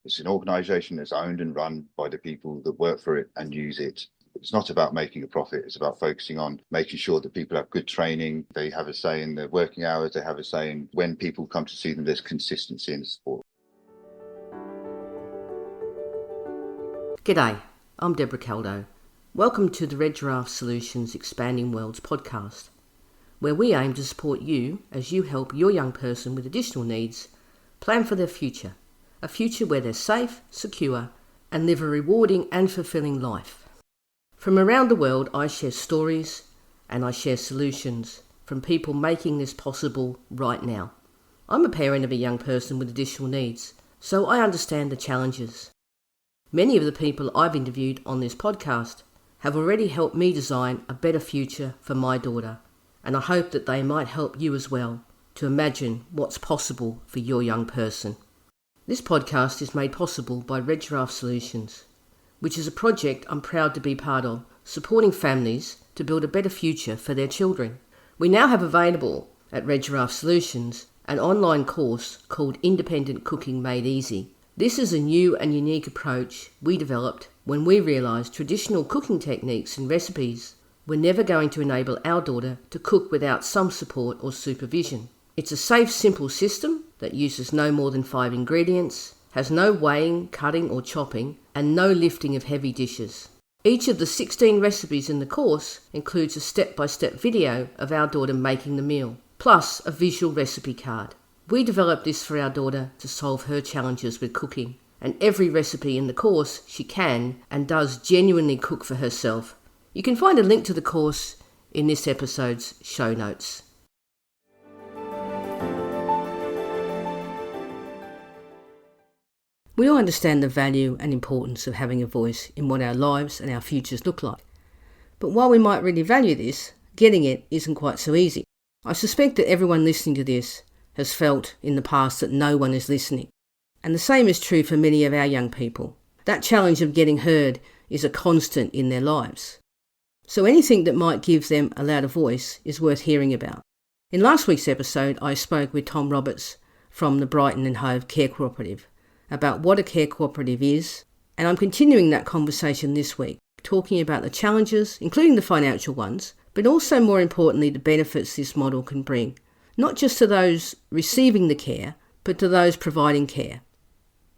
It's an organisation that's owned and run by the people that work for it and use it. It's not about making a profit. It's about focusing on making sure that people have good training. They have a say in their working hours. They have a say in when people come to see them. There's consistency in the support. G'day, I'm Deborah Caldo. Welcome to the Red Giraffe Solutions Expanding Worlds podcast, where we aim to support you as you help your young person with additional needs plan for their future, a future where they're safe, secure, and live a rewarding and fulfilling life. From around the world, I share stories and I share solutions from people making this possible right now. I'm a parent of a young person with additional needs, so I understand the challenges. Many of the people I've interviewed on this podcast have already helped me design a better future for my daughter, and I hope that they might help you as well to imagine what's possible for your young person. This podcast is made possible by Red Giraffe Solutions, which is a project I'm proud to be part of, supporting families to build a better future for their children. We now have available at Red Giraffe Solutions an online course called Independent Cooking Made Easy. This is a new and unique approach we developed when we realised traditional cooking techniques and recipes were never going to enable our daughter to cook without some support or supervision. It's a safe, simple system that uses no more than 5 ingredients, has no weighing, cutting or chopping, and no lifting of heavy dishes. Each of the 16 recipes in the course includes a step-by-step video of our daughter making the meal, plus a visual recipe card. We developed this for our daughter to solve her challenges with cooking, and every recipe in the course she can and does genuinely cook for herself. You can find a link to the course in this episode's show notes. We all understand the value and importance of having a voice in what our lives and our futures look like. But while we might really value this, getting it isn't quite so easy. I suspect that everyone listening to this has felt in the past that no one is listening. And the same is true for many of our young people. That challenge of getting heard is a constant in their lives. So anything that might give them a louder voice is worth hearing about. In last week's episode, I spoke with Tom Roberts from the Brighton and Hove Care Cooperative about what a care cooperative is, and I'm continuing that conversation this week, talking about the challenges, including the financial ones, but also more importantly the benefits this model can bring, not just to those receiving the care, but to those providing care.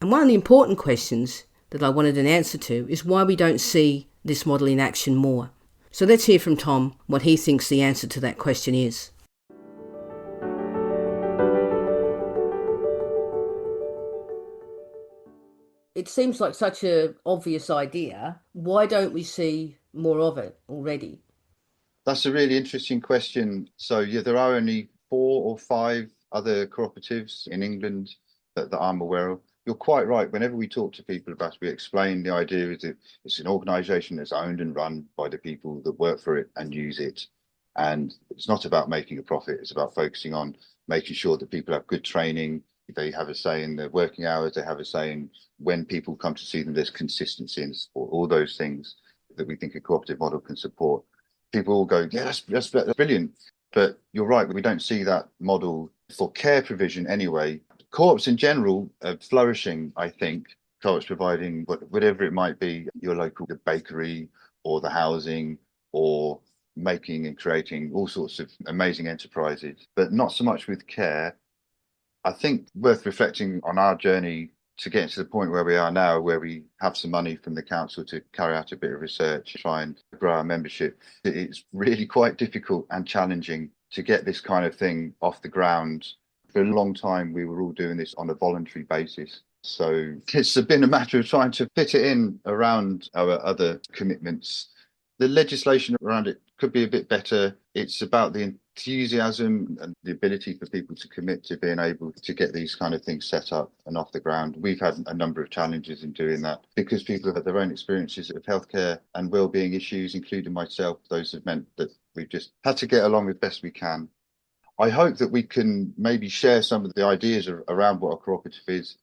And one of the important questions that I wanted an answer to is why we don't see this model in action more. So let's hear from Tom what he thinks the answer to that question is. It seems like such an obvious idea. Why don't we see more of it already? That's a really interesting question. So yeah, there are only 4 or 5 other cooperatives in England that I'm aware of. You're quite right. Whenever we talk to people about it, we explain the idea is that it's an organisation that's owned and run by the people that work for it and use it. And it's not about making a profit. It's about focusing on making sure that people have good training. They have a say in their working hours. They have a say in when people come to see them. There's consistency in support. All those things that we think a cooperative model can support. People all go, yeah, that's brilliant. But you're right, we don't see that model for care provision anyway. Co-ops in general are flourishing, I think. Co-ops providing whatever it might be, your local bakery or the housing or making and creating all sorts of amazing enterprises, but not so much with care. I think worth reflecting on our journey to get to the point where we are now, where we have some money from the council to carry out a bit of research, try and grow our membership. It's really quite difficult and challenging to get this kind of thing off the ground. For a long time, we were all doing this on a voluntary basis. So it's been a matter of trying to fit it in around our other commitments. The legislation around it could be a bit better. It's about the enthusiasm and the ability for people to commit to being able to get these kind of things set up and off the ground. We've had a number of challenges in doing that because people have had their own experiences of healthcare and wellbeing issues, including myself. Those have meant that we've just had to get along as best we can. I hope that we can maybe share some of the ideas around what a cooperative is,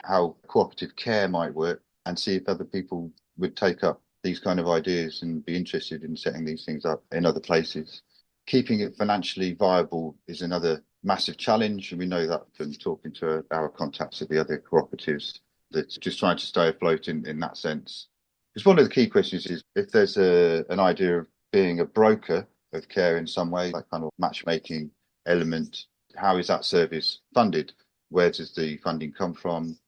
how cooperative care might work, and see if other people would take up these kind of ideas and be interested in setting these things up in other places. Keeping it financially viable is another massive challenge, and we know that from talking to our contacts at the other cooperatives. that's just trying to stay afloat in that sense. Because one of the key questions is if there's an idea of being a broker of care in some way, like kind of matchmaking element, how is that service funded? Where does the funding come from?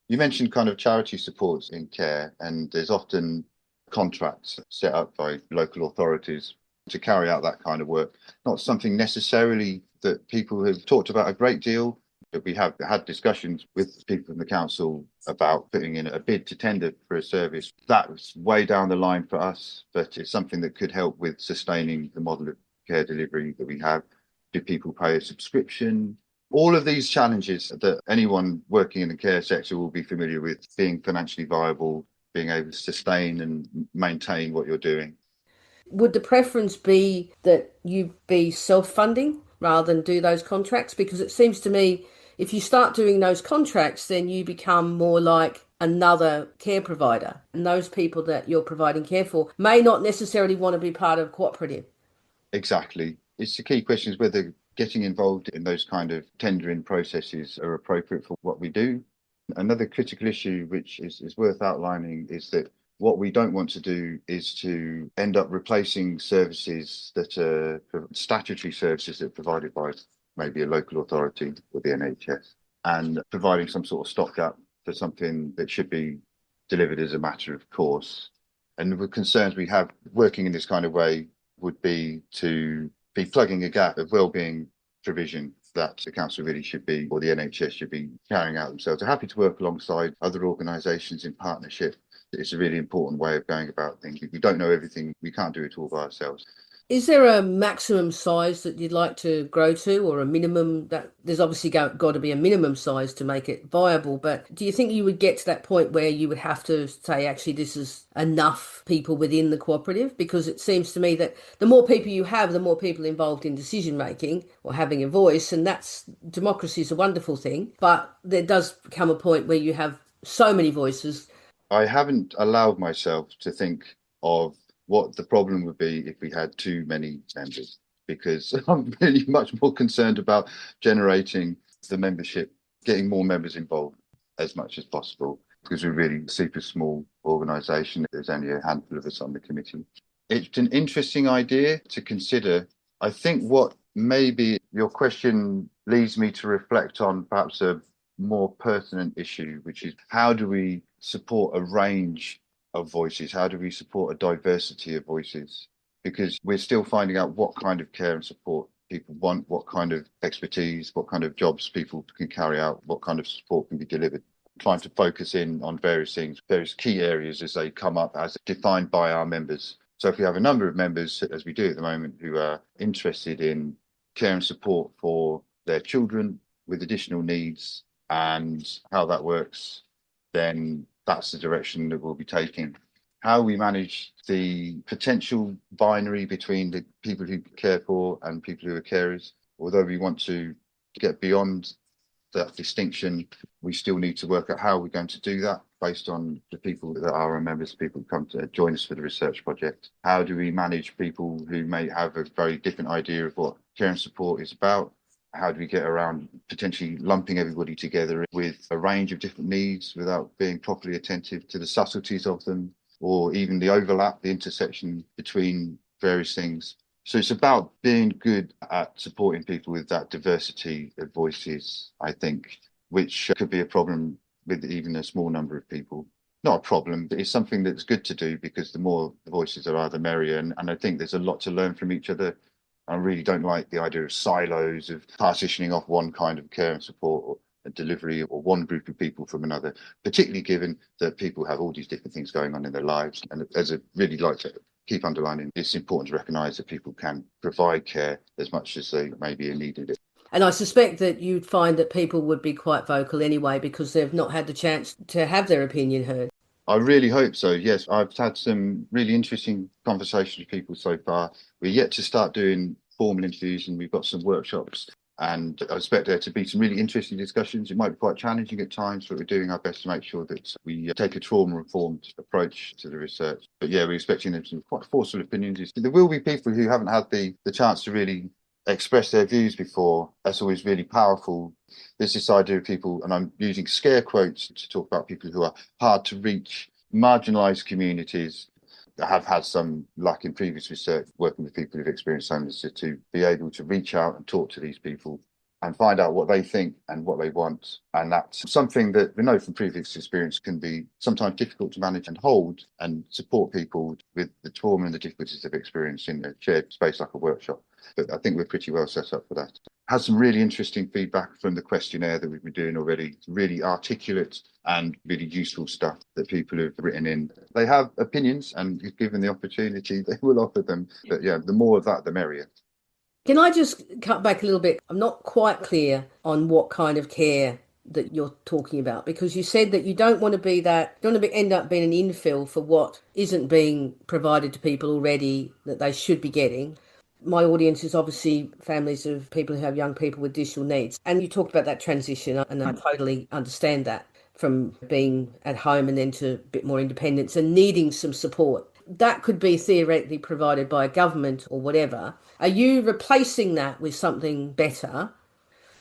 You mentioned kind of charity supports in care, and there's often contracts set up by local authorities to carry out that kind of work. Not something necessarily that people have talked about a great deal, but we have had discussions with people in the council about putting in a bid to tender for a service. That's way down the line for us, but it's something that could help with sustaining the model of care delivery that we have. Do people pay a subscription? All of these challenges that anyone working in the care sector will be familiar with, being financially viable, being able to sustain and maintain what you're doing. Would the preference be that you be self-funding rather than do those contracts? Because it seems to me if you start doing those contracts, then you become more like another care provider. And those people that you're providing care for may not necessarily want to be part of a cooperative. Exactly. It's the key question is whether getting involved in those kind of tendering processes are appropriate for what we do. Another critical issue, which is worth outlining, is that what we don't want to do is to end up replacing services that are statutory services that are provided by maybe a local authority or the NHS and providing some sort of stopgap for something that should be delivered as a matter of course. And the concerns we have working in this kind of way would be to be plugging a gap of wellbeing provision that the council really should be, or the NHS should be carrying out themselves. They're happy to work alongside other organisations in partnership. It's a really important way of going about things. We don't know everything. We can't do it all by ourselves. Is there a maximum size that you'd like to grow to, or a minimum? That there's obviously got to be a minimum size to make it viable, but do you think you would get to that point where you would have to say, actually, this is enough people within the cooperative? Because it seems to me that the more people you have, the more people involved in decision making or having a voice, and that's democracy is a wonderful thing, but there does come a point where you have so many voices. I haven't allowed myself to think of what the problem would be if we had too many members, because I'm really much more concerned about generating the membership, getting more members involved as much as possible, because we're really a super small organisation. There's only a handful of us on the committee. It's an interesting idea to consider. I think what maybe your question leads me to reflect on perhaps a more pertinent issue, which is how do we support a range of voices? How do we support a diversity of voices? Because we're still finding out what kind of care and support people want, what kind of expertise, what kind of jobs people can carry out, what kind of support can be delivered. Trying to focus in on various things, various key areas as they come up as defined by our members. So if we have a number of members, as we do at the moment, who are interested in care and support for their children with additional needs and how that works, then that's the direction that we'll be taking. How we manage the potential binary between the people who care for and people who are carers, although we want to get beyond that distinction, we still need to work out how we're going to do that based on the people that are our members, people who come to join us for the research project. How do we manage people who may have a very different idea of what care and support is about? How do we get around potentially lumping everybody together with a range of different needs without being properly attentive to the subtleties of them, or even the overlap, the intersection between various things? So it's about being good at supporting people with that diversity of voices, I think, which could be a problem with even a small number of people. Not a problem, but it's something that's good to do because the more the voices there are, the merrier. And I think there's a lot to learn from each other. I really don't like the idea of silos, of partitioning off one kind of care and support or delivery or one group of people from another, particularly given that people have all these different things going on in their lives. And as I really like to keep underlining, it's important to recognise that people can provide care as much as they maybe are needed it. And I suspect that you'd find that people would be quite vocal anyway because they've not had the chance to have their opinion heard. I really hope so. Yes, I've had some really interesting conversations with people so far. We're yet to start doing formal interviews and we've got some workshops, and I expect there to be some really interesting discussions. It might be quite challenging at times, but we're doing our best to make sure that we take a trauma-informed approach to the research. But yeah, we're expecting them some quite forceful opinions. There will be people who haven't had the chance to really express their views before, that's always really powerful. There's this idea of people, and I'm using scare quotes to talk about people who are hard to reach, marginalized communities. I have had some luck in previous research working with people who've experienced homelessness to be able to reach out and talk to these people and find out what they think and what they want. And that's something that we know from previous experience can be sometimes difficult to manage and hold and support people with the trauma and the difficulties they've experienced in a shared space like a workshop. But I think we're pretty well set up for that. Had some really interesting feedback from the questionnaire that we've been doing already. Really articulate and really useful stuff that people have written in. They have opinions, and if given the opportunity, they will offer them. But yeah, the more of that, the merrier. Can I just cut back a little bit? I'm not quite clear on what kind of care that you're talking about, because you said that you don't want to be that, don't want to end up being an infill for what isn't being provided to people already that they should be getting. My audience is obviously families of people who have young people with additional needs. And you talked about that transition, and I totally understand that, from being at home and then to a bit more independence and needing some support. That could be theoretically provided by a government or whatever. Are you replacing that with something better?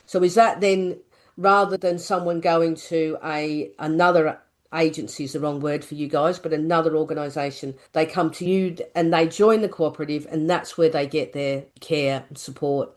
So is that then, rather than someone going to another agency, is the wrong word for you guys, but another organisation, they come to you and they join the cooperative, and that's where they get their care and support?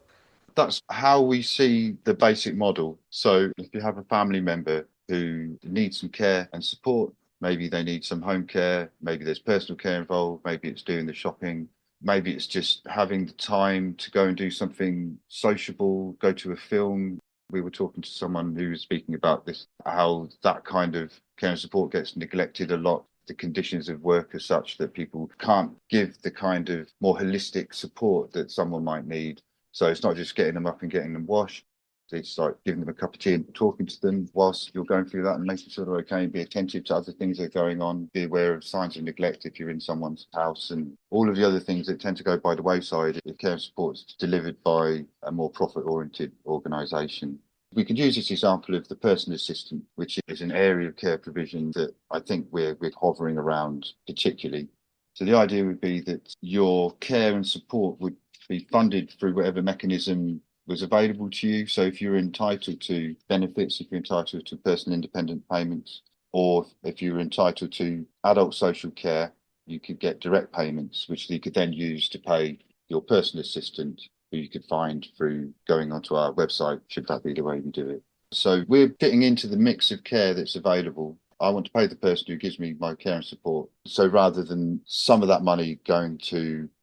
That's how we see the basic model. So if you have a family member who needs some care and support, maybe they need some home care, maybe there's personal care involved, maybe it's doing the shopping, maybe it's just having the time to go and do something sociable, go to a film. We were talking to someone who was speaking about this, how that kind of care and support gets neglected a lot. The conditions of work are such that people can't give the kind of more holistic support that someone might need. So it's not just getting them up and getting them washed. It's like giving them a cup of tea and talking to them whilst you're going through that and making sure they're okay, and be attentive to other things that are going on. Be aware of signs of neglect if you're in someone's house, and all of the other things that tend to go by the wayside if care and support is delivered by a more profit-oriented organisation. We could use this example of the personal assistant, which is an area of care provision that I think we're hovering around particularly. So the idea would be that your care and support would be funded through whatever mechanism was available to you. So if you're entitled to benefits, if you're entitled to personal independent payments, or if you're entitled to adult social care, you could get direct payments, which you could then use to pay your personal assistant, who you could find through going onto our website, should that be the way we do it. So we're fitting into the mix of care that's available. I want to pay the person who gives me my care and support. So rather than some of that money going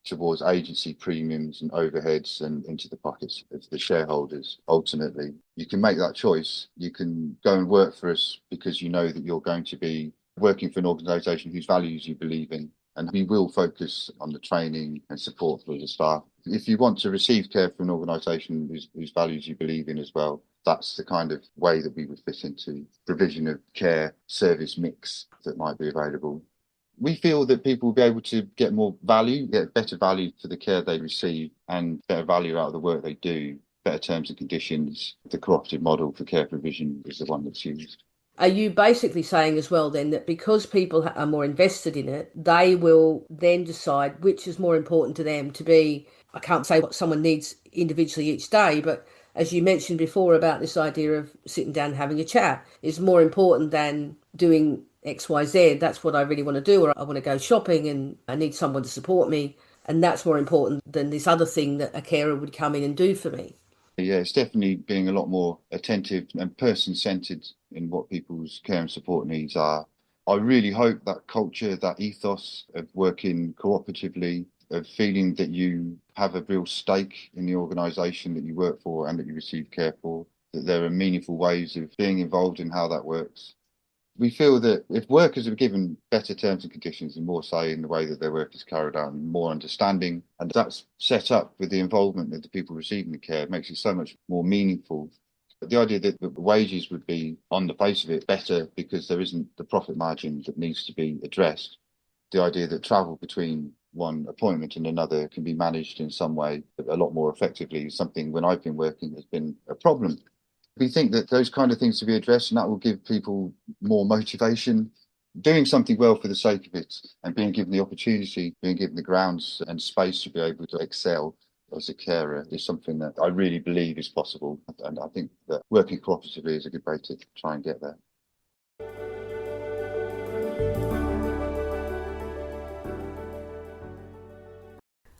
towards agency premiums and overheads and into the pockets of the shareholders, ultimately, you can make that choice. You can go and work for us because you know that you're going to be working for an organisation whose values you believe in. And we will focus on the training and support for the staff. If you want to receive care from an organisation whose values you believe in as well, that's the kind of way that we would fit into provision of care service mix that might be available. We feel that people will be able to get more value, get better value for the care they receive, and better value out of the work they do, better terms and conditions. The cooperative model for care provision is the one that's used. Are you basically saying as well then that because people are more invested in it, they will then decide which is more important to them to be, I can't say what someone needs individually each day, but as you mentioned before about this idea of sitting down and having a chat is more important than doing XYZ. That's what I really want to do, or I want to go shopping and I need someone to support me. And that's more important than this other thing that a carer would come in and do for me. Yeah, it's definitely being a lot more attentive and person-centered in what people's care and support needs are. I really hope that culture, that ethos of working cooperatively, of feeling that you have a real stake in the organisation that you work for and that you receive care for, that there are meaningful ways of being involved in how that works. We feel that if workers are given better terms and conditions and more say in the way that their work is carried out and more understanding, and that's set up with the involvement of the people receiving the care, it makes it so much more meaningful. The idea that the wages would be, on the face of it, better because there isn't the profit margin that needs to be addressed. The idea that travel between one appointment and another can be managed in some way a lot more effectively is something, when I've been working, has been a problem. We think that those kind of things to be addressed, and that will give people more motivation. Doing something well for the sake of it and being given the opportunity, being given the grounds and space to be able to excel, as a carer is something that I really believe is possible. And I think that working cooperatively is a good way to try and get there.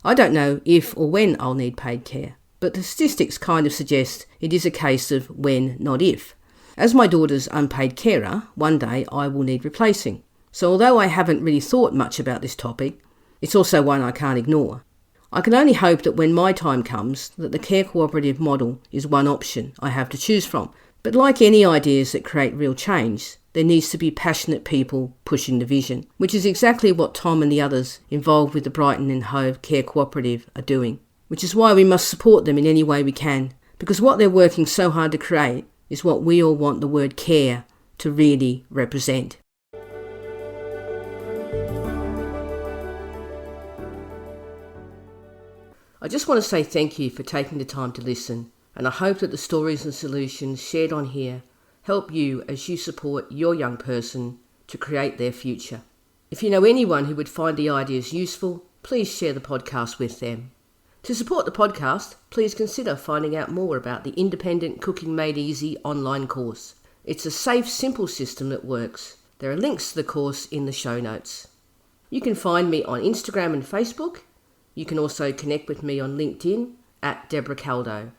I don't know if or when I'll need paid care, but the statistics kind of suggest it is a case of when, not if. As my daughter's unpaid carer, one day I will need replacing. So although I haven't really thought much about this topic, it's also one I can't ignore. I can only hope that when my time comes, that the care cooperative model is one option I have to choose from. But like any ideas that create real change, there needs to be passionate people pushing the vision, which is exactly what Tom and the others involved with the Brighton and Hove Care Cooperative are doing. Which is why we must support them in any way we can, because what they're working so hard to create is what we all want the word care to really represent. I just want to say thank you for taking the time to listen, and I hope that the stories and solutions shared on here help you as you support your young person to create their future. If you know anyone who would find the ideas useful, please share the podcast with them. To support the podcast, please consider finding out more about the Independent Cooking Made Easy online course. It's a safe, simple system that works. There are links to the course in the show notes. You can find me on Instagram and Facebook. You can also connect with me on LinkedIn at Deborah Caldo.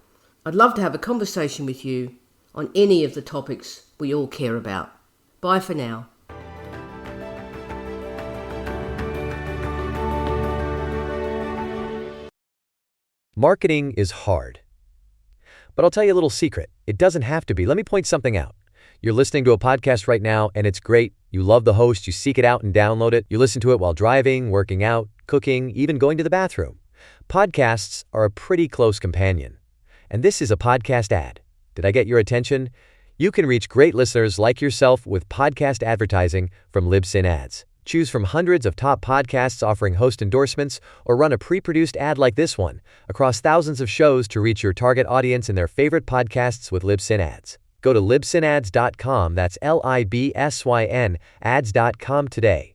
I'd love to have a conversation with you on any of the topics we all care about. Bye for now. Marketing is hard. But I'll tell you a little secret. It doesn't have to be. Let me point something out. You're listening to a podcast right now, and it's great. You love the host. You seek it out and download it. You listen to it while driving, working out, cooking, even going to the bathroom. Podcasts are a pretty close companion. And this is a podcast ad. Did I get your attention? You can reach great listeners like yourself with podcast advertising from Libsyn Ads. Choose from hundreds of top podcasts offering host endorsements, or run a pre-produced ad like this one across thousands of shows to reach your target audience in their favorite podcasts with Libsyn Ads. Go to libsynads.com, that's Libsyn, ads.com today.